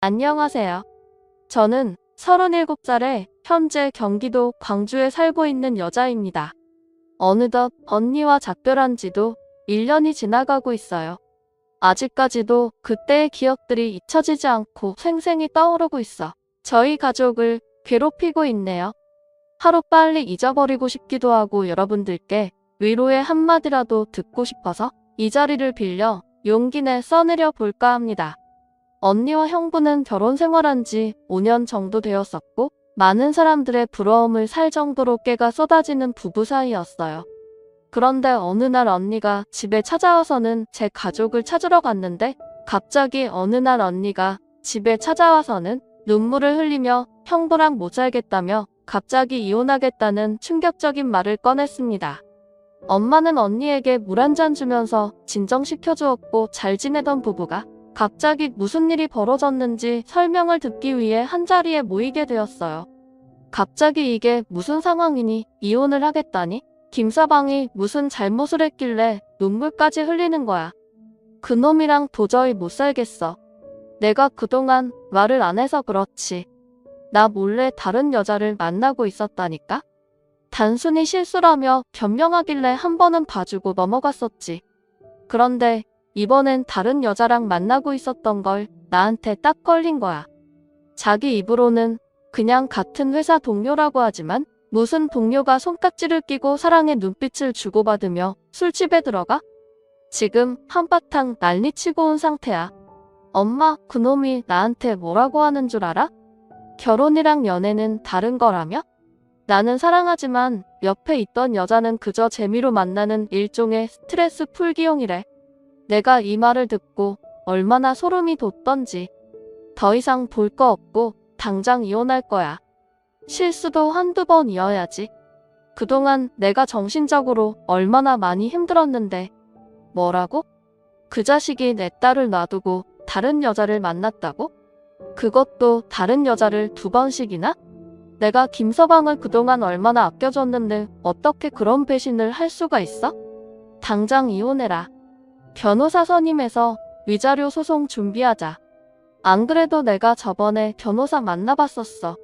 안녕하세요. 저는 37살에 현재 경기도 광주에 살고 있는 여자입니다. 어느덧 언니와 작별한 지도 1년이 지나가고 있어요. 아직까지도 그때의 기억들이 잊혀지지 않고 생생히 떠오르고 있어 저희 가족을 괴롭히고 있네요. 하루빨리 잊어버리고 싶기도 하고 여러분들께 위로의 한마디라도 듣고 싶어서 이 자리를 빌려 용기 내 써내려 볼까 합니다. 언니와 형부는 결혼 생활한 지 5년 정도 되었었고 많은 사람들의 부러움을 살 정도로 깨가 쏟아지는 부부 사이였어요. 그런데 어느 날 언니가 집에 찾아와서는 제 가족을 찾으러 갔는데 갑자기 어느 날 언니가 집에 찾아와서는 눈물을 흘리며 형부랑 못 살겠다며 갑자기 이혼하겠다는 충격적인 말을 꺼냈습니다. 엄마는 언니에게 물 한 잔 주면서 진정시켜 주었고 잘 지내던 부부가 갑자기 무슨 일이 벌어졌는지 설명을 듣기 위해 한자리에 모이게 되었어요. 갑자기 이게 무슨 상황이니? 이혼을 하겠다니? 김서방이 무슨 잘못을 했길래 눈물까지 흘리는 거야. 그놈이랑 도저히 못 살겠어. 내가 그동안 말을 안 해서 그렇지. 나 몰래 다른 여자를 만나고 있었다니까? 단순히 실수라며 변명하길래 한 번은 봐주고 넘어갔었지. 그런데 이번엔 다른 여자랑 만나고 있었던 걸 나한테 딱 걸린 거야. 자기 입으로는 그냥 같은 회사 동료라고 하지만 무슨 동료가 손깍지를 끼고 사랑의 눈빛을 주고받으며 술집에 들어가? 지금 한바탕 난리치고 온 상태야. 엄마, 그놈이 나한테 뭐라고 하는 줄 알아? 결혼이랑 연애는 다른 거라며? 나는 사랑하지만 옆에 있던 여자는 그저 재미로 만나는 일종의 스트레스 풀기용이래. 내가 이 말을 듣고 얼마나 소름이 돋던지. 더 이상 볼 거 없고 당장 이혼할 거야. 실수도 한두 번이어야지. 그동안 내가 정신적으로 얼마나 많이 힘들었는데. 뭐라고? 그 자식이 내 딸을 놔두고 다른 여자를 만났다고? 그것도 다른 여자를 2번씩이나? 내가 김서방을 그동안 얼마나 아껴줬는데 어떻게 그런 배신을 할 수가 있어? 당장 이혼해라. 변호사 선임해서 위자료 소송 준비하자. 안 그래도 내가 저번에 변호사 만나봤었어.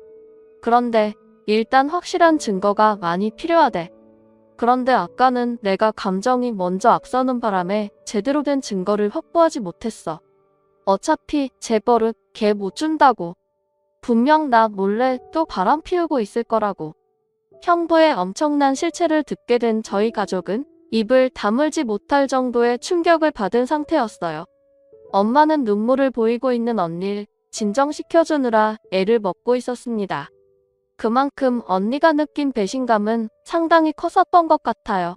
그런데 일단 확실한 증거가 많이 필요하대. 그런데 아까는 내가 감정이 먼저 앞서는 바람에 제대로 된 증거를 확보하지 못했어. 어차피 재벌은 걔 못 준다고. 분명 나 몰래 또 바람 피우고 있을 거라고. 형부의 엄청난 실체를 듣게 된 저희 가족은 입을 다물지 못할 정도의 충격을 받은 상태였어요. 엄마는 눈물을 보이고 있는 언니를 진정시켜주느라 애를 먹고 있었습니다. 그만큼 언니가 느낀 배신감은 상당히 컸었던 것 같아요.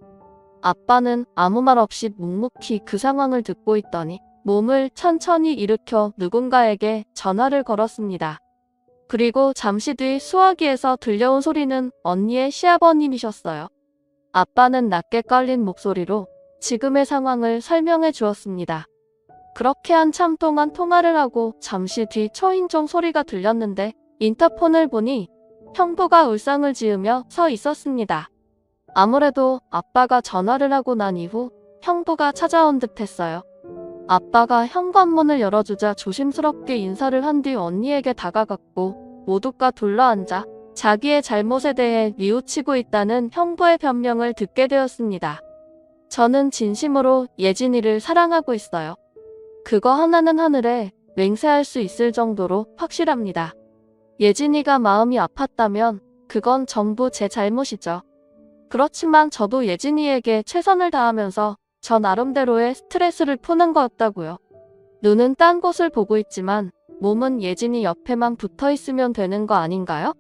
아빠는 아무 말 없이 묵묵히 그 상황을 듣고 있더니 몸을 천천히 일으켜 누군가에게 전화를 걸었습니다. 그리고 잠시 뒤 수화기에서 들려온 소리는 언니의 시아버님이셨어요. 아빠는 낮게 깔린 목소리로 지금의 상황을 설명해 주었습니다. 그렇게 한참 동안 통화를 하고 잠시 뒤 초인종 소리가 들렸는데 인터폰을 보니 형부가 울상을 지으며 서 있었습니다. 아무래도 아빠가 전화를 하고 난 이후 형부가 찾아온 듯 했어요. 아빠가 현관문을 열어주자 조심스럽게 인사를 한 뒤 언니에게 다가갔고 모두가 둘러앉아 자기의 잘못에 대해 뉘우치고 있다는 형부의 변명을 듣게 되었습니다. 저는 진심으로 예진이를 사랑하고 있어요. 그거 하나는 하늘에 맹세할 수 있을 정도로 확실합니다. 예진이가 마음이 아팠다면 그건 전부 제 잘못이죠. 그렇지만 저도 예진이에게 최선을 다하면서 저 나름대로의 스트레스를 푸는 거였다고요. 눈은 딴 곳을 보고 있지만 몸은 예진이 옆에만 붙어 있으면 되는 거 아닌가요?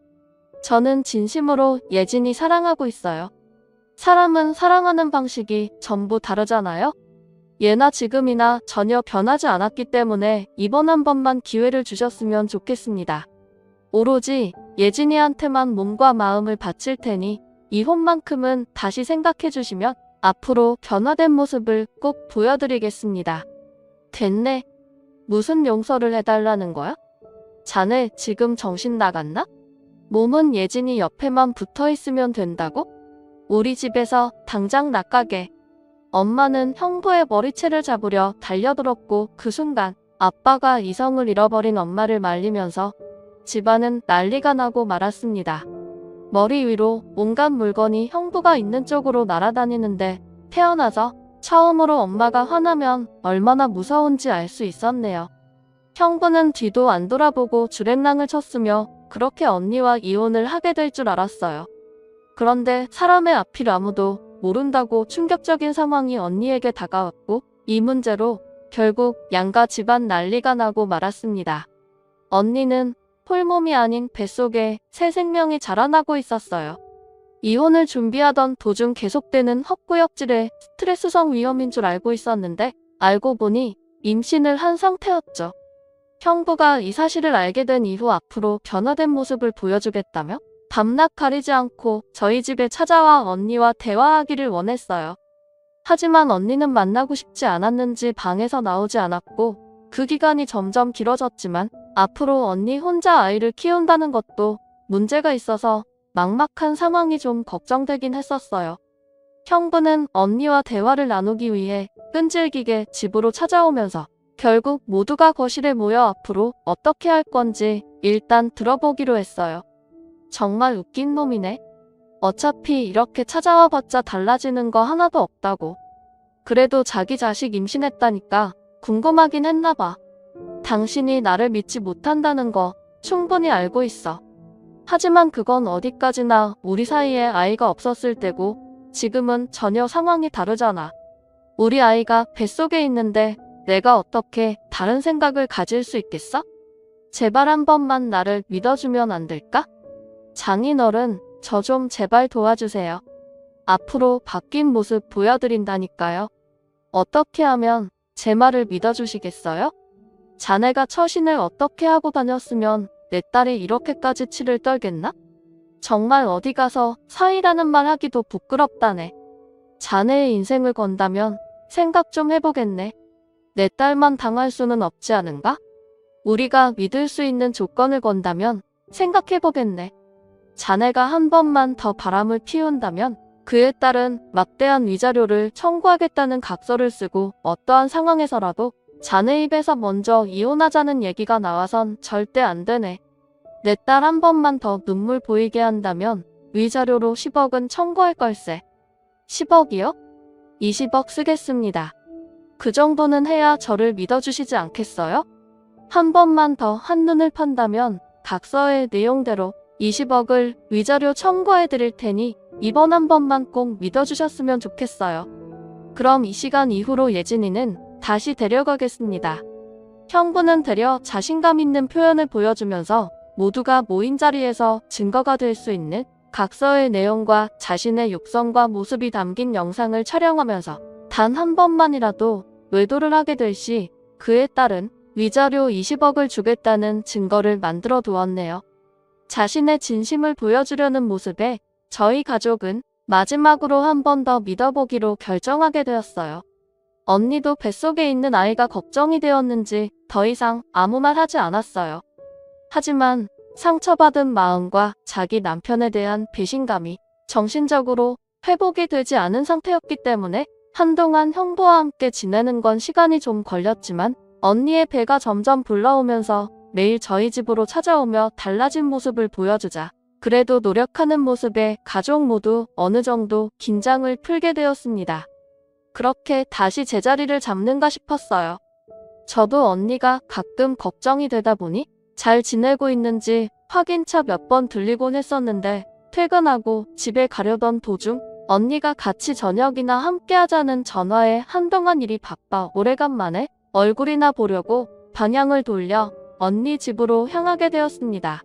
저는 진심으로 예진이 사랑하고 있어요. 사람은 사랑하는 방식이 전부 다르잖아요? 예나 지금이나 전혀 변하지 않았기 때문에 이번 한 번만 기회를 주셨으면 좋겠습니다. 오로지 예진이한테만 몸과 마음을 바칠 테니 이혼만큼은 다시 생각해 주시면 앞으로 변화된 모습을 꼭 보여드리겠습니다. 됐네. 무슨 용서를 해달라는 거야? 자네 지금 정신 나갔나? 몸은 예진이 옆에만 붙어 있으면 된다고? 우리 집에서 당장 나가게. 엄마는 형부의 머리채를 잡으려 달려들었고 그 순간 아빠가 이성을 잃어버린 엄마를 말리면서 집안은 난리가 나고 말았습니다. 머리 위로 온갖 물건이 형부가 있는 쪽으로 날아다니는데 태어나서 처음으로 엄마가 화나면 얼마나 무서운지 알 수 있었네요. 형부는 뒤도 안 돌아보고 주랭랑을 쳤으며 그렇게 언니와 이혼을 하게 될 줄 알았어요. 그런데 사람의 앞일 아무도 모른다고 충격적인 상황이 언니에게 다가왔고 이 문제로 결국 양가 집안 난리가 나고 말았습니다. 언니는 홀몸이 아닌 뱃속에 새 생명이 자라나고 있었어요. 이혼을 준비하던 도중 계속되는 헛구역질에 스트레스성 위험인 줄 알고 있었는데 알고 보니 임신을 한 상태였죠. 형부가 이 사실을 알게 된 이후 앞으로 변화된 모습을 보여주겠다며 밤낮 가리지 않고 저희 집에 찾아와 언니와 대화하기를 원했어요. 하지만 언니는 만나고 싶지 않았는지 방에서 나오지 않았고 그 기간이 점점 길어졌지만 앞으로 언니 혼자 아이를 키운다는 것도 문제가 있어서 막막한 상황이 좀 걱정되긴 했었어요. 형부는 언니와 대화를 나누기 위해 끈질기게 집으로 찾아오면서 결국 모두가 거실에 모여 앞으로 어떻게 할 건지 일단 들어보기로 했어요. 정말 웃긴 놈이네. 어차피 이렇게 찾아와 봤자 달라지는 거 하나도 없다고. 그래도 자기 자식 임신했다니까 궁금하긴 했나 봐. 당신이 나를 믿지 못한다는 거 충분히 알고 있어. 하지만 그건 어디까지나 우리 사이에 아이가 없었을 때고 지금은 전혀 상황이 다르잖아. 우리 아이가 뱃속에 있는데 내가 어떻게 다른 생각을 가질 수 있겠어? 제발 한 번만 나를 믿어주면 안 될까? 장인어른, 저 좀 제발 도와주세요. 앞으로 바뀐 모습 보여드린다니까요. 어떻게 하면 제 말을 믿어주시겠어요? 자네가 처신을 어떻게 하고 다녔으면 내 딸이 이렇게까지 치를 떨겠나? 정말 어디 가서 사위라는 말 하기도 부끄럽다네. 자네의 인생을 건다면 생각 좀 해보겠네. 내 딸만 당할 수는 없지 않은가? 우리가 믿을 수 있는 조건을 건다면 생각해보겠네. 자네가 한 번만 더 바람을 피운다면 그의 딸은 막대한 위자료를 청구하겠다는 각서를 쓰고 어떠한 상황에서라도 자네 입에서 먼저 이혼하자는 얘기가 나와선 절대 안 되네. 내 딸 한 번만 더 눈물 보이게 한다면 위자료로 10억은 청구할 걸세. 10억이요? 20억 쓰겠습니다. 그 정도는 해야 저를 믿어주시지 않겠어요? 한 번만 더 한눈을 판다면 각서의 내용대로 20억을 위자료 청구해 드릴 테니 이번 한 번만 꼭 믿어주셨으면 좋겠어요. 그럼 이 시간 이후로 예진이는 다시 데려가겠습니다. 형부는 되려 자신감 있는 표현을 보여주면서 모두가 모인 자리에서 증거가 될 수 있는 각서의 내용과 자신의 육성과 모습이 담긴 영상을 촬영하면서 단 한 번만이라도 외도를 하게 될 시 그의 딸은 위자료 20억을 주겠다는 증거를 만들어 두었네요. 자신의 진심을 보여주려는 모습에 저희 가족은 마지막으로 한 번 더 믿어보기로 결정하게 되었어요. 언니도 뱃속에 있는 아이가 걱정이 되었는지 더 이상 아무 말 하지 않았어요. 하지만 상처받은 마음과 자기 남편에 대한 배신감이 정신적으로 회복이 되지 않은 상태였기 때문에 한동안 형부와 함께 지내는 건 시간이 좀 걸렸지만 언니의 배가 점점 불러오면서 매일 저희 집으로 찾아오며 달라진 모습을 보여주자 그래도 노력하는 모습에 가족 모두 어느 정도 긴장을 풀게 되었습니다. 그렇게 다시 제자리를 잡는가 싶었어요. 저도 언니가 가끔 걱정이 되다 보니 잘 지내고 있는지 확인차 몇 번 들리곤 했었는데 퇴근하고 집에 가려던 도중 언니가 같이 저녁이나 함께 하자는 전화에 한동안 일이 바빠 오래간만에 얼굴이나 보려고 방향을 돌려 언니 집으로 향하게 되었습니다.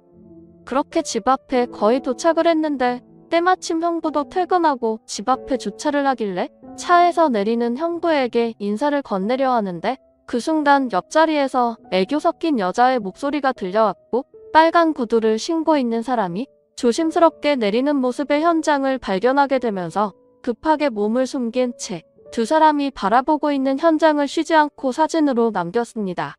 그렇게 집 앞에 거의 도착을 했는데 때마침 형부도 퇴근하고 집 앞에 주차를 하길래 차에서 내리는 형부에게 인사를 건네려 하는데 그 순간 옆자리에서 애교 섞인 여자의 목소리가 들려왔고 빨간 구두를 신고 있는 사람이 조심스럽게 내리는 모습의 현장을 발견하게 되면서 급하게 몸을 숨긴 채 두 사람이 바라보고 있는 현장을 쉬지 않고 사진으로 남겼습니다.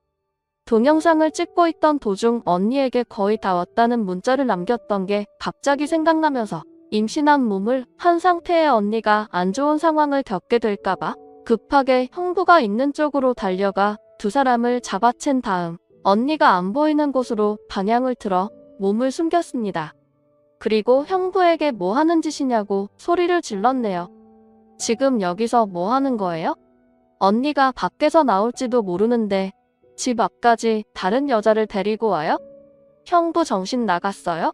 동영상을 찍고 있던 도중 언니에게 거의 다 왔다는 문자를 남겼던 게 갑자기 생각나면서 임신한 몸을 한 상태의 언니가 안 좋은 상황을 겪게 될까봐 급하게 형부가 있는 쪽으로 달려가 두 사람을 잡아챈 다음 언니가 안 보이는 곳으로 방향을 틀어 몸을 숨겼습니다. 그리고 형부에게 뭐 하는 짓이냐고 소리를 질렀네요. 지금 여기서 뭐 하는 거예요? 언니가 밖에서 나올지도 모르는데 집 앞까지 다른 여자를 데리고 와요? 형부 정신 나갔어요?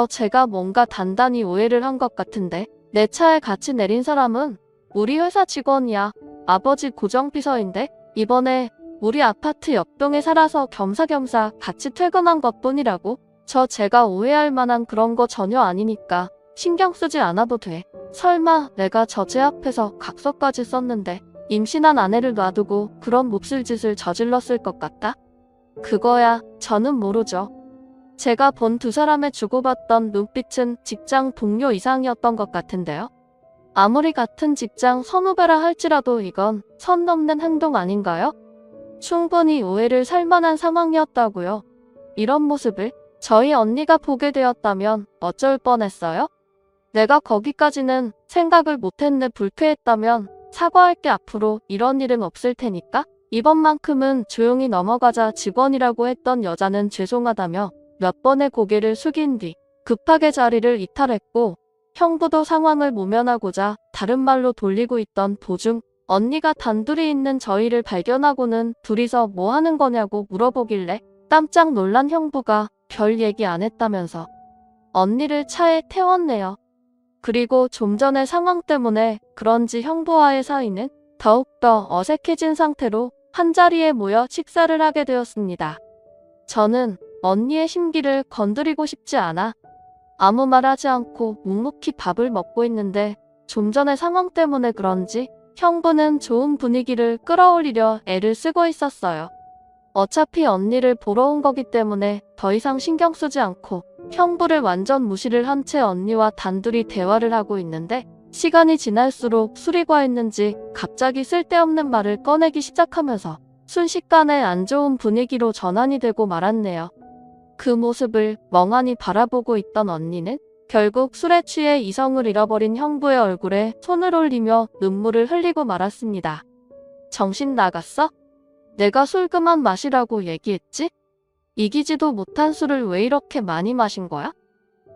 제가 뭔가 단단히 오해를 한 것 같은데 내 차에 같이 내린 사람은 우리 회사 직원이야. 아버지 고정비서인데 이번에 우리 아파트 옆동에 살아서 겸사겸사 같이 퇴근한 것뿐이라고. 제가 오해할 만한 그런 거 전혀 아니니까 신경 쓰지 않아도 돼. 설마 내가 제 앞에서 각서까지 썼는데 임신한 아내를 놔두고 그런 몹쓸 짓을 저질렀을 것 같다? 그거야 저는 모르죠. 제가 본 두 사람의 주고받던 눈빛은 직장 동료 이상이었던 것 같은데요. 아무리 같은 직장 선후배라 할지라도 이건 선 넘는 행동 아닌가요? 충분히 오해를 살 만한 상황이었다고요. 이런 모습을 저희 언니가 보게 되었다면 어쩔 뻔했어요? 내가 거기까지는 생각을 못했네. 불쾌했다면 사과할게. 앞으로 이런 일은 없을 테니까. 이번만큼은 조용히 넘어가자. 직원이라고 했던 여자는 죄송하다며 몇 번의 고개를 숙인 뒤 급하게 자리를 이탈했고, 형부도 상황을 모면하고자 다른 말로 돌리고 있던 도중 언니가 단둘이 있는 저희를 발견하고는 둘이서 뭐 하는 거냐고 물어보길래 깜짝 놀란 형부가 별 얘기 안 했다면서 언니를 차에 태웠네요. 그리고 좀 전의 상황 때문에 그런지 형부와의 사이는 더욱더 어색해진 상태로 한자리에 모여 식사를 하게 되었습니다. 저는 언니의 심기를 건드리고 싶지 않아 아무 말 하지 않고 묵묵히 밥을 먹고 있는데, 좀 전의 상황 때문에 그런지 형부는 좋은 분위기를 끌어올리려 애를 쓰고 있었어요. 어차피 언니를 보러 온 거기 때문에 더 이상 신경 쓰지 않고 형부를 완전 무시를 한 채 언니와 단둘이 대화를 하고 있는데, 시간이 지날수록 술이 과했는지 갑자기 쓸데없는 말을 꺼내기 시작하면서 순식간에 안 좋은 분위기로 전환이 되고 말았네요. 그 모습을 멍하니 바라보고 있던 언니는 결국 술에 취해 이성을 잃어버린 형부의 얼굴에 손을 올리며 눈물을 흘리고 말았습니다. 정신 나갔어? 내가 술 그만 마시라고 얘기했지? 이기지도 못한 술을 왜 이렇게 많이 마신 거야?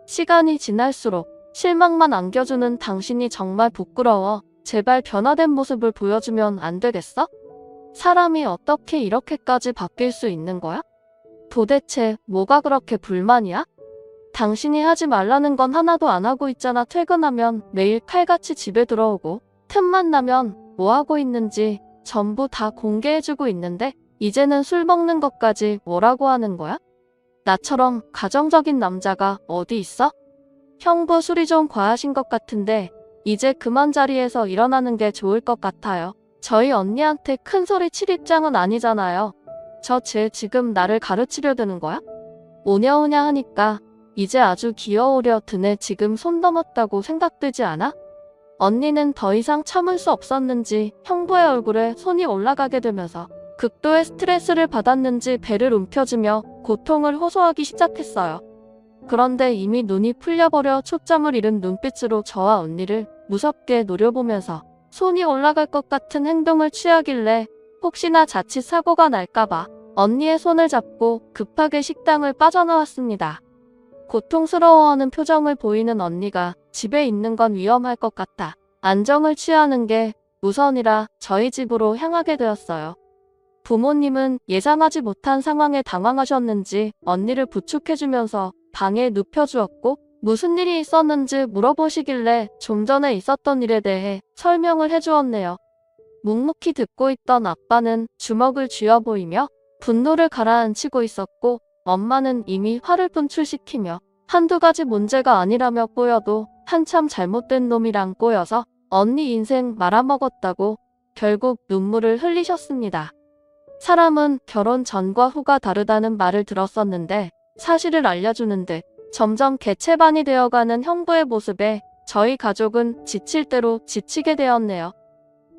시간이 지날수록 실망만 안겨주는 당신이 정말 부끄러워. 제발 변화된 모습을 보여주면 안 되겠어? 사람이 어떻게 이렇게까지 바뀔 수 있는 거야? 도대체 뭐가 그렇게 불만이야? 당신이 하지 말라는 건 하나도 안 하고 있잖아. 퇴근하면 매일 칼같이 집에 들어오고 틈만 나면 뭐 하고 있는지 전부 다 공개해주고 있는데 이제는 술 먹는 것까지 뭐라고 하는 거야? 나처럼 가정적인 남자가 어디 있어? 형부 술이 좀 과하신 것 같은데 이제 그만 자리에서 일어나는 게 좋을 것 같아요. 저희 언니한테 큰 소리 칠 입장은 아니잖아요. 쟤 지금 나를 가르치려 드는 거야? 오냐오냐 하니까 이제 아주 귀여우려 드네. 지금 손 넘었다고 생각되지 않아? 언니는 더 이상 참을 수 없었는지 형부의 얼굴에 손이 올라가게 되면서 극도의 스트레스를 받았는지 배를 움켜쥐며 고통을 호소하기 시작했어요. 그런데 이미 눈이 풀려버려 초점을 잃은 눈빛으로 저와 언니를 무섭게 노려보면서 손이 올라갈 것 같은 행동을 취하길래 혹시나 자칫 사고가 날까봐 언니의 손을 잡고 급하게 식당을 빠져나왔습니다. 고통스러워하는 표정을 보이는 언니가 집에 있는 건 위험할 것 같아 안정을 취하는 게 우선이라 저희 집으로 향하게 되었어요. 부모님은 예상하지 못한 상황에 당황하셨는지 언니를 부축해주면서 방에 눕혀주었고, 무슨 일이 있었는지 물어보시길래 좀 전에 있었던 일에 대해 설명을 해주었네요. 묵묵히 듣고 있던 아빠는 주먹을 쥐어 보이며 분노를 가라앉히고 있었고, 엄마는 이미 화를 분출시키며 한두 가지 문제가 아니라며 꼬여도 한참 잘못된 놈이랑 꼬여서 언니 인생 말아먹었다고 결국 눈물을 흘리셨습니다. 사람은 결혼 전과 후가 다르다는 말을 들었었는데 사실을 알려주는 듯 점점 개체반이 되어가는 형부의 모습에 저희 가족은 지칠 대로 지치게 되었네요.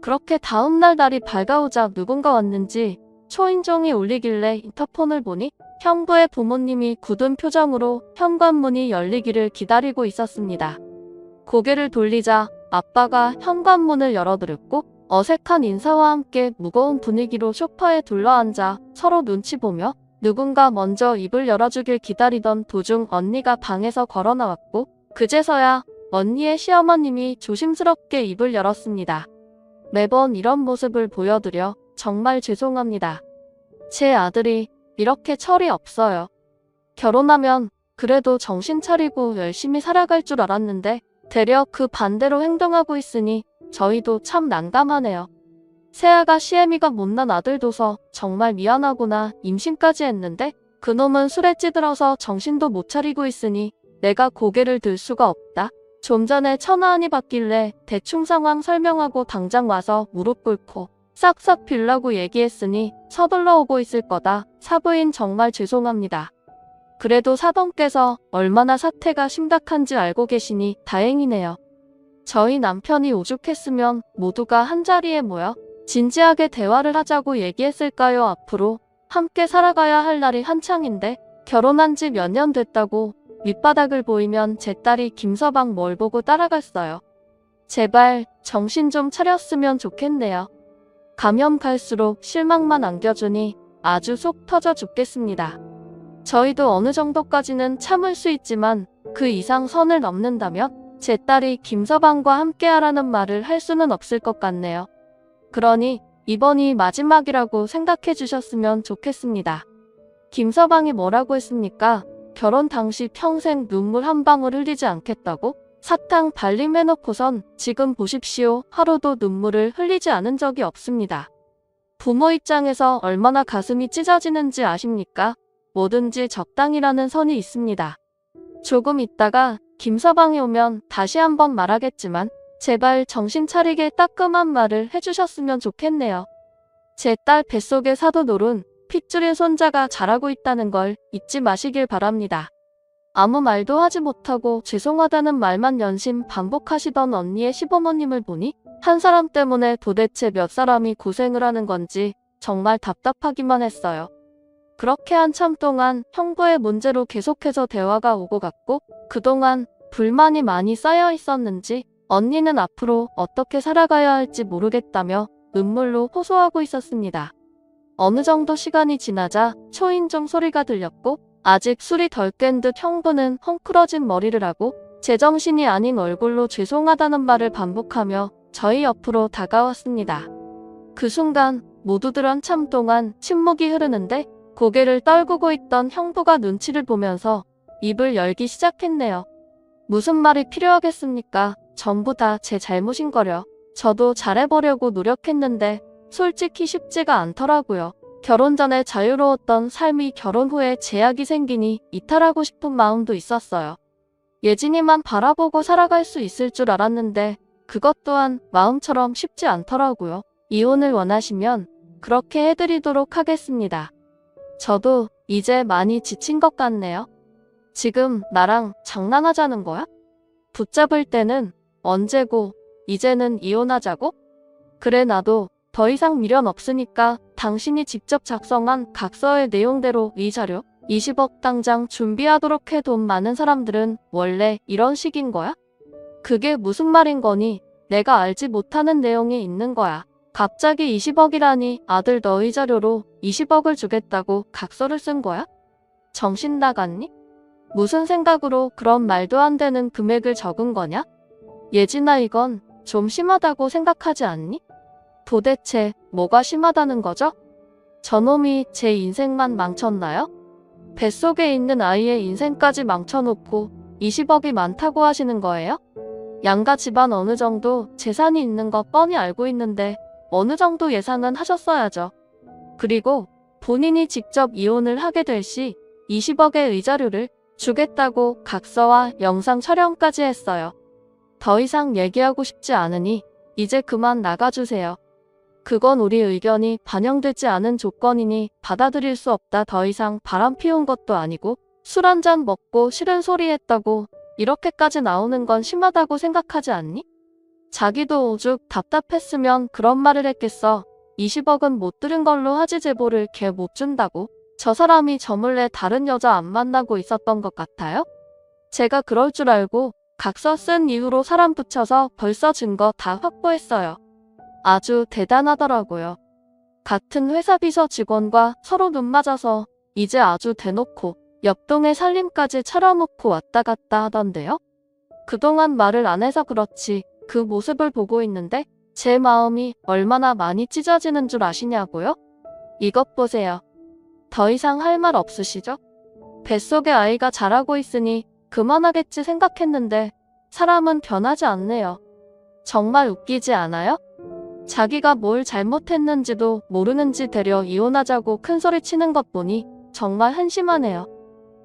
그렇게 다음날 날이 밝아오자 누군가 왔는지 초인종이 울리길래 인터폰을 보니 형부의 부모님이 굳은 표정으로 현관문이 열리기를 기다리고 있었습니다. 고개를 돌리자 아빠가 현관문을 열어드렸고 어색한 인사와 함께 무거운 분위기로 소파에 둘러앉아 서로 눈치 보며 누군가 먼저 입을 열어주길 기다리던 도중 언니가 방에서 걸어 나왔고 그제서야 언니의 시어머님이 조심스럽게 입을 열었습니다. 매번 이런 모습을 보여드려 정말 죄송합니다. 제 아들이 이렇게 철이 없어요. 결혼하면 그래도 정신 차리고 열심히 살아갈 줄 알았는데 되려 그 반대로 행동하고 있으니 저희도 참 난감하네요. 새아가 시애미가 못난 아들 둬서 정말 미안하구나. 임신까지 했는데 그놈은 술에 찌들어서 정신도 못 차리고 있으니 내가 고개를 들 수가 없다. 좀 전에 천하안이 받길래 대충 상황 설명하고 당장 와서 무릎 꿇고 싹싹 빌라고 얘기했으니 서둘러 오고 있을 거다. 사부인 정말 죄송합니다. 그래도 사돈께서 얼마나 사태가 심각한지 알고 계시니 다행이네요. 저희 남편이 오죽했으면 모두가 한자리에 모여 진지하게 대화를 하자고 얘기했을까요? 앞으로 함께 살아가야 할 날이 한창인데 결혼한 지 몇 년 됐다고 밑바닥을 보이면 제 딸이 김서방 뭘 보고 따라갔어요. 제발 정신 좀 차렸으면 좋겠네요. 가면 갈수록 실망만 안겨주니 아주 속 터져 죽겠습니다. 저희도 어느 정도까지는 참을 수 있지만 그 이상 선을 넘는다면 제 딸이 김서방과 함께하라는 말을 할 수는 없을 것 같네요. 그러니 이번이 마지막이라고 생각해 주셨으면 좋겠습니다. 김서방이 뭐라고 했습니까? 결혼 당시 평생 눈물 한 방울 흘리지 않겠다고? 사탕 발림해놓고선 지금 보십시오. 하루도 눈물을 흘리지 않은 적이 없습니다. 부모 입장에서 얼마나 가슴이 찢어지는지 아십니까? 뭐든지 적당이라는 선이 있습니다. 조금 있다가 김서방이 오면 다시 한번 말하겠지만 제발 정신 차리게 따끔한 말을 해주셨으면 좋겠네요. 제 딸 뱃속에 사도놀은 핏줄인 손자가 자라고 있다는 걸 잊지 마시길 바랍니다. 아무 말도 하지 못하고 죄송하다는 말만 연신 반복하시던 언니의 시부모님을 보니 한 사람 때문에 도대체 몇 사람이 고생을 하는 건지 정말 답답하기만 했어요. 그렇게 한참 동안 형부의 문제로 계속해서 대화가 오고 갔고 그동안 불만이 많이 쌓여 있었는지 언니는 앞으로 어떻게 살아가야 할지 모르겠다며 눈물로 호소하고 있었습니다. 어느 정도 시간이 지나자 초인종 소리가 들렸고 아직 술이 덜 깬 듯 형부는 헝클어진 머리를 하고 제정신이 아닌 얼굴로 죄송하다는 말을 반복하며 저희 옆으로 다가왔습니다. 그 순간 모두들 한참 동안 침묵이 흐르는데 고개를 떨구고 있던 형부가 눈치를 보면서 입을 열기 시작했네요. 무슨 말이 필요하겠습니까? 전부 다 제 잘못인 거려. 저도 잘해보려고 노력했는데 솔직히 쉽지가 않더라고요. 결혼 전에 자유로웠던 삶이 결혼 후에 제약이 생기니 이탈하고 싶은 마음도 있었어요. 예진이만 바라보고 살아갈 수 있을 줄 알았는데 그것 또한 마음처럼 쉽지 않더라고요. 이혼을 원하시면 그렇게 해드리도록 하겠습니다. 저도 이제 많이 지친 것 같네요. 지금 나랑 장난하자는 거야? 붙잡을 때는 언제고 이제는 이혼하자고? 그래 나도 더 이상 미련 없으니까 당신이 직접 작성한 각서의 내용대로 이 자료 20억 당장 준비하도록 해. 돈 많은 사람들은 원래 이런 식인 거야? 그게 무슨 말인 거니? 내가 알지 못하는 내용이 있는 거야. 갑자기 20억이라니 아들 너의 자료로 20억을 주겠다고 각서를 쓴 거야? 정신 나갔니? 무슨 생각으로 그런 말도 안 되는 금액을 적은 거냐? 예진아 이건 좀 심하다고 생각하지 않니? 도대체 뭐가 심하다는 거죠? 저놈이 제 인생만 망쳤나요? 뱃속에 있는 아이의 인생까지 망쳐놓고 20억이 많다고 하시는 거예요? 양가 집안 어느 정도 재산이 있는 거 뻔히 알고 있는데 어느 정도 예상은 하셨어야죠. 그리고 본인이 직접 이혼을 하게 될 시 20억의 의자료를 주겠다고 각서와 영상 촬영까지 했어요. 더 이상 얘기하고 싶지 않으니 이제 그만 나가주세요. 그건 우리 의견이 반영되지 않은 조건이니 받아들일 수 없다. 더 이상 바람 피운 것도 아니고 술 한잔 먹고 싫은 소리 했다고 이렇게까지 나오는 건 심하다고 생각하지 않니? 자기도 오죽 답답했으면 그런 말을 했겠어. 20억은 못 들은 걸로 하지 제보를 걔 못 준다고? 저 사람이 저 몰래 다른 여자 안 만나고 있었던 것 같아요? 제가 그럴 줄 알고 각서 쓴 이후로 사람 붙여서 벌써 증거 다 확보했어요. 아주 대단하더라고요. 같은 회사 비서 직원과 서로 눈 맞아서 이제 아주 대놓고 옆동에 살림까지 차려놓고 왔다 갔다 하던데요. 그동안 말을 안 해서 그렇지 그 모습을 보고 있는데 제 마음이 얼마나 많이 찢어지는 줄 아시냐고요? 이것 보세요. 더 이상 할 말 없으시죠? 뱃속에 아이가 자라고 있으니 그만하겠지 생각했는데 사람은 변하지 않네요. 정말 웃기지 않아요? 자기가 뭘 잘못했는지도 모르는지 되려 이혼하자고 큰소리 치는 것 보니 정말 한심하네요.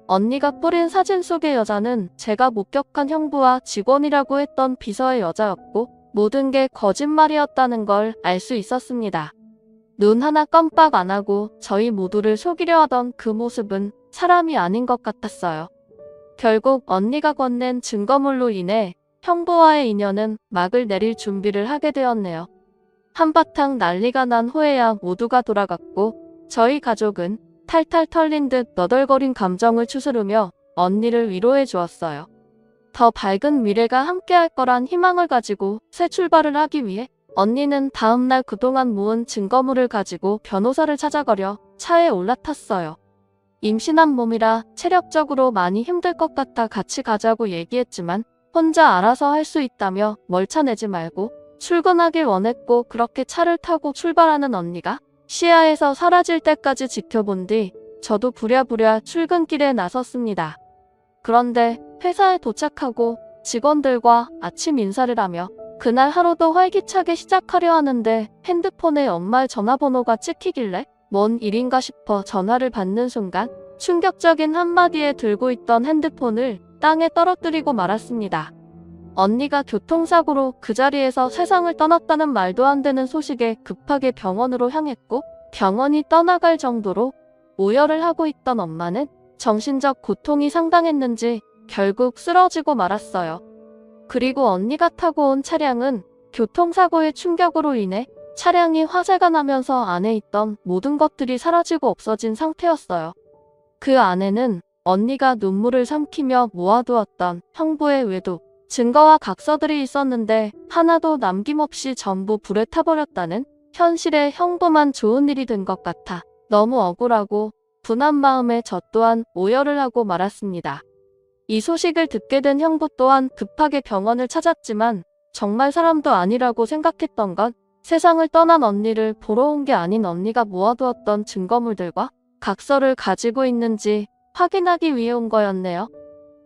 언니가 뿌린 사진 속의 여자는 제가 목격한 형부와 직원이라고 했던 비서의 여자였고 모든 게 거짓말이었다는 걸 알 수 있었습니다. 눈 하나 깜빡 안 하고 저희 모두를 속이려 하던 그 모습은 사람이 아닌 것 같았어요. 결국 언니가 건넨 증거물로 인해 형부와의 인연은 막을 내릴 준비를 하게 되었네요. 한바탕 난리가 난 후에야 모두가 돌아갔고 저희 가족은 탈탈 털린 듯 너덜거린 감정을 추스르며 언니를 위로해 주었어요. 더 밝은 미래가 함께할 거란 희망을 가지고 새 출발을 하기 위해 언니는 다음날 그동안 모은 증거물을 가지고 변호사를 찾아가려 차에 올라탔어요. 임신한 몸이라 체력적으로 많이 힘들 것 같아 같이 가자고 얘기했지만 혼자 알아서 할 수 있다며 멀차내지 말고 출근하길 원했고 그렇게 차를 타고 출발하는 언니가 시야에서 사라질 때까지 지켜본 뒤 저도 부랴부랴 출근길에 나섰습니다. 그런데 회사에 도착하고 직원들과 아침 인사를 하며 그날 하루도 활기차게 시작하려 하는데 핸드폰에 엄마의 전화번호가 찍히길래 뭔 일인가 싶어 전화를 받는 순간 충격적인 한마디에 들고 있던 핸드폰을 땅에 떨어뜨리고 말았습니다. 언니가 교통사고로 그 자리에서 세상을 떠났다는 말도 안 되는 소식에 급하게 병원으로 향했고 병원이 떠나갈 정도로 오열을 하고 있던 엄마는 정신적 고통이 상당했는지 결국 쓰러지고 말았어요. 그리고 언니가 타고 온 차량은 교통사고의 충격으로 인해 차량이 화재가 나면서 안에 있던 모든 것들이 사라지고 없어진 상태였어요. 그 안에는 언니가 눈물을 삼키며 모아두었던 형부의 외도, 증거와 각서들이 있었는데 하나도 남김없이 전부 불에 타버렸다는 현실에 형부만 좋은 일이 된 것 같아 너무 억울하고 분한 마음에 저 또한 오열을 하고 말았습니다. 이 소식을 듣게 된 형부 또한 급하게 병원을 찾았지만 정말 사람도 아니라고 생각했던 건 세상을 떠난 언니를 보러 온 게 아닌 언니가 모아두었던 증거물들과 각서를 가지고 있는지 확인하기 위해 온 거였네요.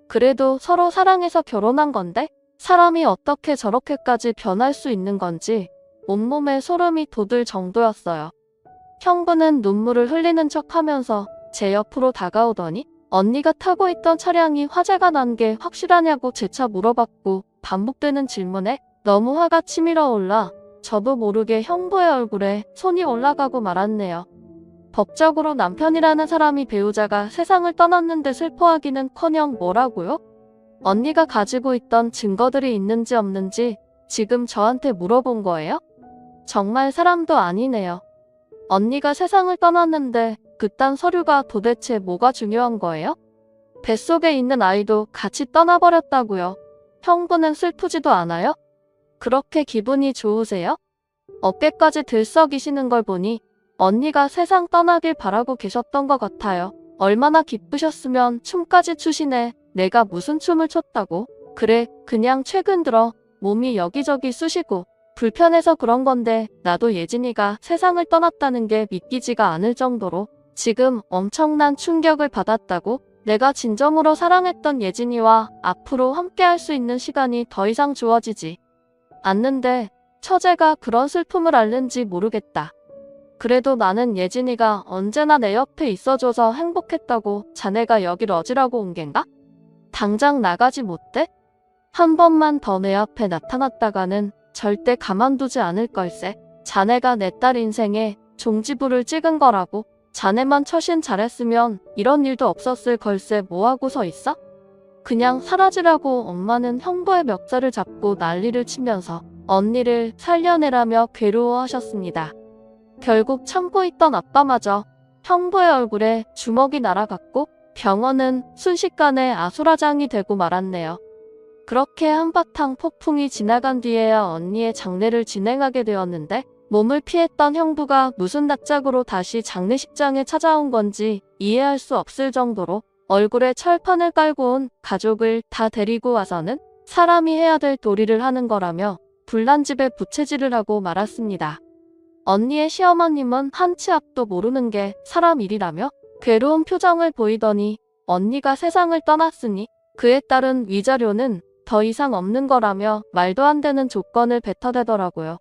그래도 서로 사랑해서 결혼한 건데 사람이 어떻게 저렇게까지 변할 수 있는 건지 온몸에 소름이 돋을 정도였어요. 형부는 눈물을 흘리는 척 하면서 제 옆으로 다가오더니 언니가 타고 있던 차량이 화재가 난 게 확실하냐고 재차 물어봤고 반복되는 질문에 너무 화가 치밀어 올라 저도 모르게 형부의 얼굴에 손이 올라가고 말았네요. 법적으로 남편이라는 사람이 배우자가 세상을 떠났는데 슬퍼하기는커녕 뭐라고요? 언니가 가지고 있던 증거들이 있는지 없는지 지금 저한테 물어본 거예요? 정말 사람도 아니네요. 언니가 세상을 떠났는데 그딴 서류가 도대체 뭐가 중요한 거예요? 뱃속에 있는 아이도 같이 떠나버렸다고요. 형부는 슬프지도 않아요? 그렇게 기분이 좋으세요? 어깨까지 들썩이시는 걸 보니 언니가 세상 떠나길 바라고 계셨던 것 같아요. 얼마나 기쁘셨으면 춤까지 추시네. 내가 무슨 춤을 췄다고? 그래, 그냥 최근 들어 몸이 여기저기 쑤시고 불편해서 그런 건데 나도 예진이가 세상을 떠났다는 게 믿기지가 않을 정도로 지금 엄청난 충격을 받았다고? 내가 진정으로 사랑했던 예진이와 앞으로 함께할 수 있는 시간이 더 이상 주어지지 않는데 처제가 그런 슬픔을 앓는지 모르겠다. 그래도 나는 예진이가 언제나 내 옆에 있어줘서 행복했다고. 자네가 여길 어지라고 온 겐가? 당장 나가지 못해? 한 번만 더 내 앞에 나타났다가는 절대 가만두지 않을 걸세. 자네가 내 딸 인생에 종지부를 찍은 거라고. 자네만 처신 잘했으면 이런 일도 없었을 걸세. 뭐하고 서 있어? 그냥 사라지라고. 엄마는 형부의 멱살을 잡고 난리를 치면서 언니를 살려내라며 괴로워하셨습니다. 결국 참고 있던 아빠마저 형부의 얼굴에 주먹이 날아갔고 병원은 순식간에 아수라장이 되고 말았네요. 그렇게 한바탕 폭풍이 지나간 뒤에야 언니의 장례를 진행하게 되었는데 몸을 피했던 형부가 무슨 낯짝으로 다시 장례식장에 찾아온 건지 이해할 수 없을 정도로 얼굴에 철판을 깔고 온 가족을 다 데리고 와서는 사람이 해야 될 도리를 하는 거라며 불난집에 부채질을 하고 말았습니다. 언니의 시어머님은 한치 앞도 모르는 게 사람 일이라며 괴로운 표정을 보이더니 언니가 세상을 떠났으니 그에 따른 위자료는 더 이상 없는 거라며 말도 안 되는 조건을 뱉어대더라고요.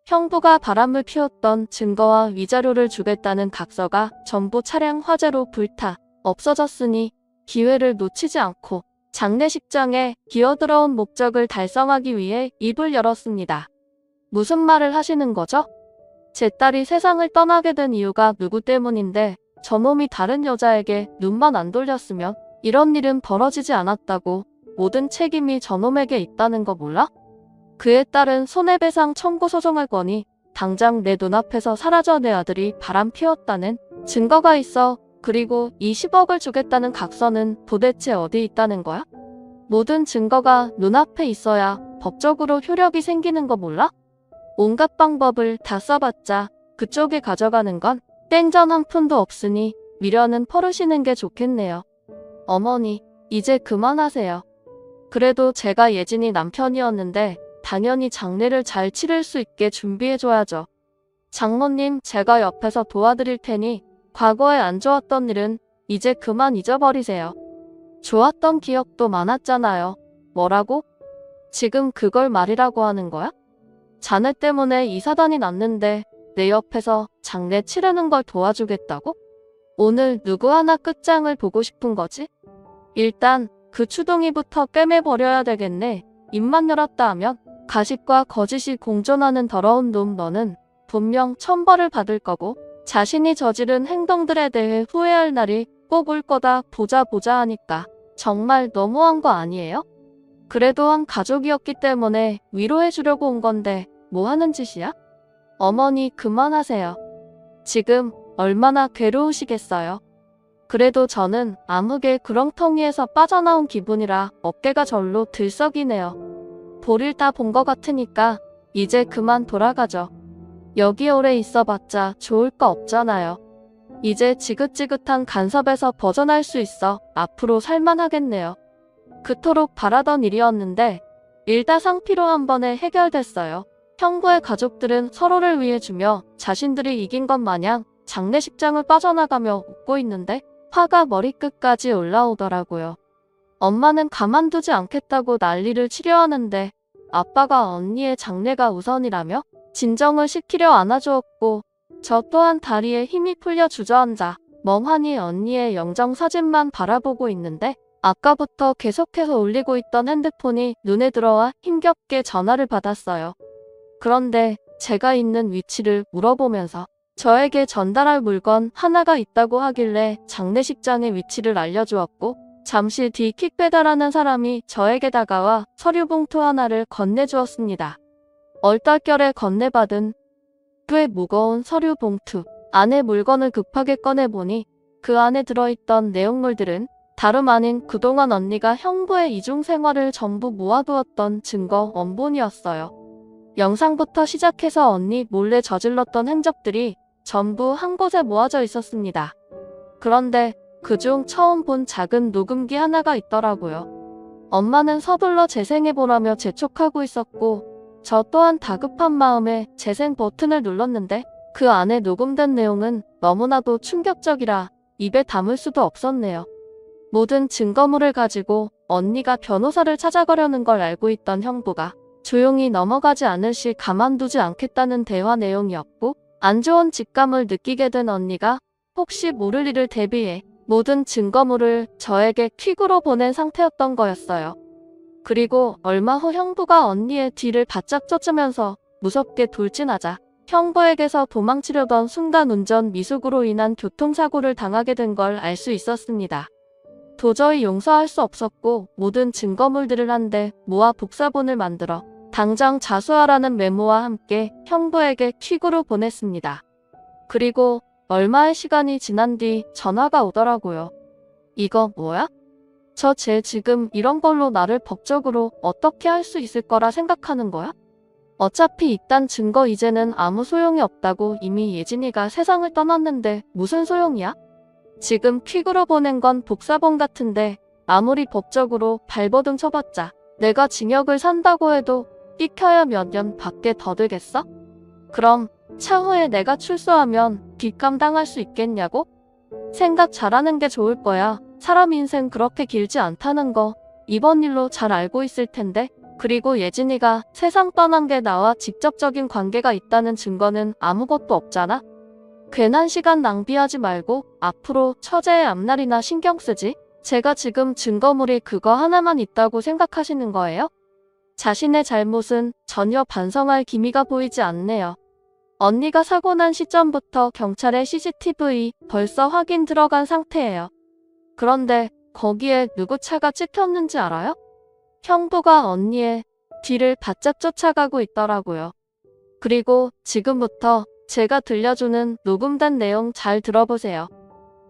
형부가 바람을 피웠던 증거와 위자료를 주겠다는 각서가 전부 차량 화재로 불타 없어졌으니 기회를 놓치지 않고 장례식장에 기어들어온 목적을 달성하기 위해 입을 열었습니다. 무슨 말을 하시는 거죠? 제 딸이 세상을 떠나게 된 이유가 누구 때문인데 저놈이 다른 여자에게 눈만 안 돌렸으면 이런 일은 벌어지지 않았다고 모든 책임이 저놈에게 있다는 거 몰라? 그에 따른 손해배상 청구 소송할 거니 당장 내 눈앞에서 사라져 내 아들이 바람 피웠다는 증거가 있어. 그리고 이 10억을 주겠다는 각서는 도대체 어디 있다는 거야? 모든 증거가 눈앞에 있어야 법적으로 효력이 생기는 거 몰라? 온갖 방법을 다 써봤자 그쪽이 가져가는 건 땡전 한 푼도 없으니 미련은 퍼르시는 게 좋겠네요. 어머니, 이제 그만하세요. 그래도 제가 예진이 남편이었는데 당연히 장례를 잘 치를 수 있게 준비해줘야죠. 장모님, 제가 옆에서 도와드릴 테니 과거에 안 좋았던 일은 이제 그만 잊어버리세요. 좋았던 기억도 많았잖아요. 뭐라고? 지금 그걸 말이라고 하는 거야? 자네 때문에 이 사단이 났는데 내 옆에서 장례 치르는 걸 도와주겠다고? 오늘 누구 하나 끝장을 보고 싶은 거지? 일단 그 추동이부터 꿰매버려야 되겠네. 입만 열었다 하면 가십과 거짓이 공존하는 더러운 놈 너는 분명 천벌을 받을 거고 자신이 저지른 행동들에 대해 후회할 날이 꼭 올 거다. 보자 하니까 정말 너무한 거 아니에요? 그래도 한 가족이었기 때문에 위로해 주려고 온 건데 뭐 하는 짓이야? 어머니 그만하세요. 지금 얼마나 괴로우시겠어요. 그래도 저는 아무개 구렁텅이에서 빠져나온 기분이라 어깨가 절로 들썩이네요. 볼일 다 본 것 같으니까 이제 그만 돌아가죠. 여기 오래 있어봤자 좋을 거 없잖아요. 이제 지긋지긋한 간섭에서 벗어날 수 있어 앞으로 살만하겠네요. 그토록 바라던 일이었는데 일다상피로 한 번에 해결됐어요. 형부의 가족들은 서로를 위해 주며 자신들이 이긴 것 마냥 장례식장을 빠져나가며 웃고 있는데 화가 머리끝까지 올라오더라고요. 엄마는 가만두지 않겠다고 난리를 치려하는데 아빠가 언니의 장례가 우선이라며 진정을 시키려 안아주었고 저 또한 다리에 힘이 풀려 주저앉아 멍하니 언니의 영정사진만 바라보고 있는데 아까부터 계속해서 울리고 있던 핸드폰이 눈에 들어와 힘겹게 전화를 받았어요. 그런데 제가 있는 위치를 물어보면서 저에게 전달할 물건 하나가 있다고 하길래 장례식장의 위치를 알려주었고 잠시 뒤 킥배달하는 사람이 저에게 다가와 서류 봉투 하나를 건네주었습니다. 얼떨결에 건네받은 꽤 무거운 서류 봉투 안에 물건을 급하게 꺼내보니 그 안에 들어있던 내용물들은 다름 아닌 그동안 언니가 형부의 이중생활을 전부 모아두었던 증거 원본이었어요. 영상부터 시작해서 언니 몰래 저질렀던 행적들이 전부 한 곳에 모아져 있었습니다. 그런데 그중 처음 본 작은 녹음기 하나가 있더라고요. 엄마는 서둘러 재생해보라며 재촉하고 있었고 저 또한 다급한 마음에 재생 버튼을 눌렀는데 그 안에 녹음된 내용은 너무나도 충격적이라 입에 담을 수도 없었네요. 모든 증거물을 가지고 언니가 변호사를 찾아가려는 걸 알고 있던 형부가 조용히 넘어가지 않을 시 가만두지 않겠다는 대화 내용이었고 안 좋은 직감을 느끼게 된 언니가 혹시 모를 일을 대비해 모든 증거물을 저에게 퀵으로 보낸 상태였던 거였어요. 그리고 얼마 후 형부가 언니의 뒤를 바짝 쫓으면서 무섭게 돌진하자 형부에게서 도망치려던 순간 운전 미숙으로 인한 교통사고를 당하게 된 걸 알 수 있었습니다. 도저히 용서할 수 없었고 모든 증거물들을 한데 모아 복사본을 만들어 당장 자수하라는 메모와 함께 형부에게 퀵으로 보냈습니다. 그리고 얼마의 시간이 지난 뒤 전화가 오더라고요. 이거 뭐야? 쟤 지금 이런 걸로 나를 법적으로 어떻게 할 수 있을 거라 생각하는 거야? 어차피 이딴 증거 이제는 아무 소용이 없다고 이미 예진이가 세상을 떠났는데 무슨 소용이야? 지금 퀵으로 보낸 건 복사본 같은데 아무리 법적으로 발버둥 쳐봤자 내가 징역을 산다고 해도 삐켜야 몇 년 밖에 더 들겠어? 그럼 차후에 내가 출소하면 뒷감 당할 수 있겠냐고? 생각 잘하는 게 좋을 거야. 사람 인생 그렇게 길지 않다는 거 이번 일로 잘 알고 있을 텐데. 그리고 예진이가 세상 떠난 게 나와 직접적인 관계가 있다는 증거는 아무것도 없잖아. 괜한 시간 낭비하지 말고 앞으로 처제의 앞날이나 신경 쓰지. 제가 지금 증거물이 그거 하나만 있다고 생각하시는 거예요? 자신의 잘못은 전혀 반성할 기미가 보이지 않네요. 언니가 사고 난 시점부터 경찰의 CCTV 벌써 확인 들어간 상태예요. 그런데 거기에 누구 차가 찍혔는지 알아요? 형부가 언니의 뒤를 바짝 쫓아가고 있더라고요. 그리고 지금부터 제가 들려주는 녹음된 내용 잘 들어보세요.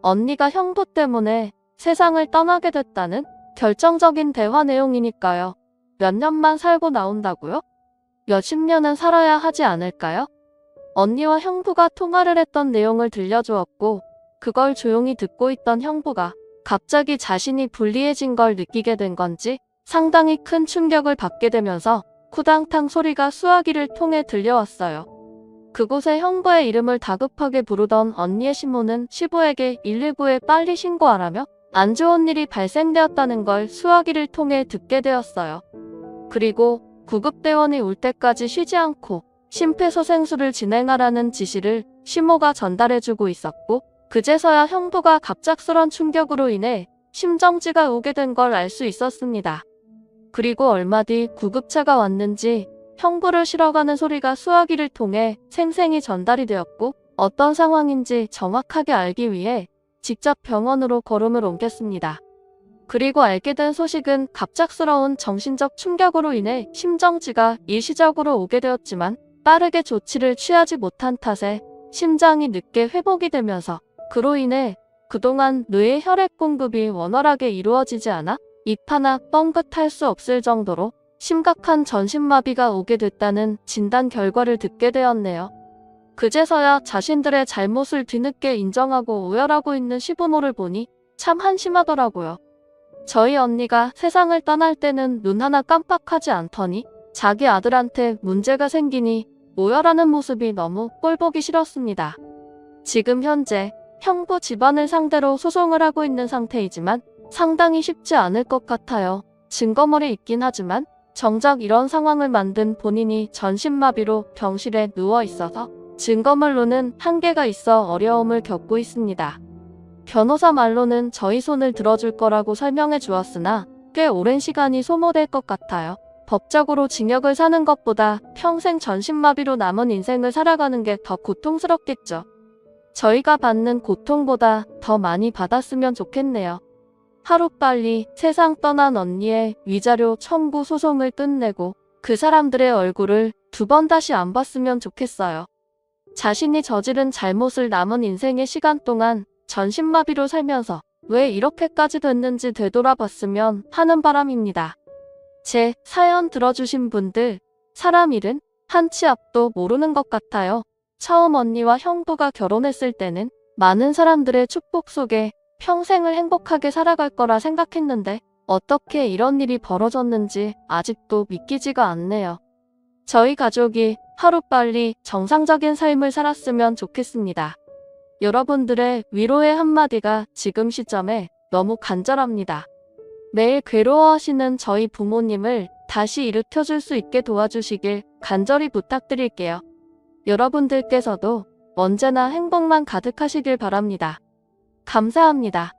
언니가 형부 때문에 세상을 떠나게 됐다는 결정적인 대화 내용이니까요. 몇 년만 살고 나온다고요? 몇십 년은 살아야 하지 않을까요? 언니와 형부가 통화를 했던 내용을 들려주었고 그걸 조용히 듣고 있던 형부가 갑자기 자신이 불리해진 걸 느끼게 된 건지 상당히 큰 충격을 받게 되면서 쿠당탕 소리가 수화기를 통해 들려왔어요. 그곳에 형부의 이름을 다급하게 부르던 언니의 신모는 시부에게 119에 빨리 신고하라며 안 좋은 일이 발생되었다는 걸 수화기를 통해 듣게 되었어요. 그리고 구급대원이 올 때까지 쉬지 않고 심폐소생술을 진행하라는 지시를 시모가 전달해주고 있었고 그제서야 형부가 갑작스런 충격으로 인해 심정지가 오게 된 걸 알 수 있었습니다. 그리고 얼마 뒤 구급차가 왔는지 형부를 실어가는 소리가 수화기를 통해 생생히 전달이 되었고 어떤 상황인지 정확하게 알기 위해 직접 병원으로 걸음을 옮겼습니다. 그리고 알게 된 소식은 갑작스러운 정신적 충격으로 인해 심정지가 일시적으로 오게 되었지만 빠르게 조치를 취하지 못한 탓에 심장이 늦게 회복이 되면서 그로 인해 그동안 뇌의 혈액 공급이 원활하게 이루어지지 않아 입 하나 뻥긋할 수 없을 정도로 심각한 전신마비가 오게 됐다는 진단 결과를 듣게 되었네요. 그제서야 자신들의 잘못을 뒤늦게 인정하고 오열하고 있는 시부모를 보니 참 한심하더라고요. 저희 언니가 세상을 떠날 때는 눈 하나 깜빡하지 않더니 자기 아들한테 문제가 생기니 오열하는 모습이 너무 꼴보기 싫었습니다. 지금 현재 형부 집안을 상대로 소송을 하고 있는 상태이지만 상당히 쉽지 않을 것 같아요. 증거물이 있긴 하지만 정작 이런 상황을 만든 본인이 전신마비로 병실에 누워 있어서 증거물로는 한계가 있어 어려움을 겪고 있습니다. 변호사 말로는 저희 손을 들어줄 거라고 설명해 주었으나 꽤 오랜 시간이 소모될 것 같아요. 법적으로 징역을 사는 것보다 평생 전신마비로 남은 인생을 살아가는 게 더 고통스럽겠죠. 저희가 받는 고통보다 더 많이 받았으면 좋겠네요. 하루빨리 세상 떠난 언니의 위자료 청구 소송을 끝내고 그 사람들의 얼굴을 두 번 다시 안 봤으면 좋겠어요. 자신이 저지른 잘못을 남은 인생의 시간 동안 전신마비로 살면서 왜 이렇게까지 됐는지 되돌아봤으면 하는 바람입니다. 제 사연 들어주신 분들, 사람 일은 한 치 앞도 모르는 것 같아요. 처음 언니와 형부가 결혼했을 때는 많은 사람들의 축복 속에 평생을 행복하게 살아갈 거라 생각했는데 어떻게 이런 일이 벌어졌는지 아직도 믿기지가 않네요. 저희 가족이 하루빨리 정상적인 삶을 살았으면 좋겠습니다. 여러분들의 위로의 한마디가 지금 시점에 너무 간절합니다. 매일 괴로워하시는 저희 부모님을 다시 일으켜줄 수 있게 도와주시길 간절히 부탁드릴게요. 여러분들께서도 언제나 행복만 가득하시길 바랍니다. 감사합니다.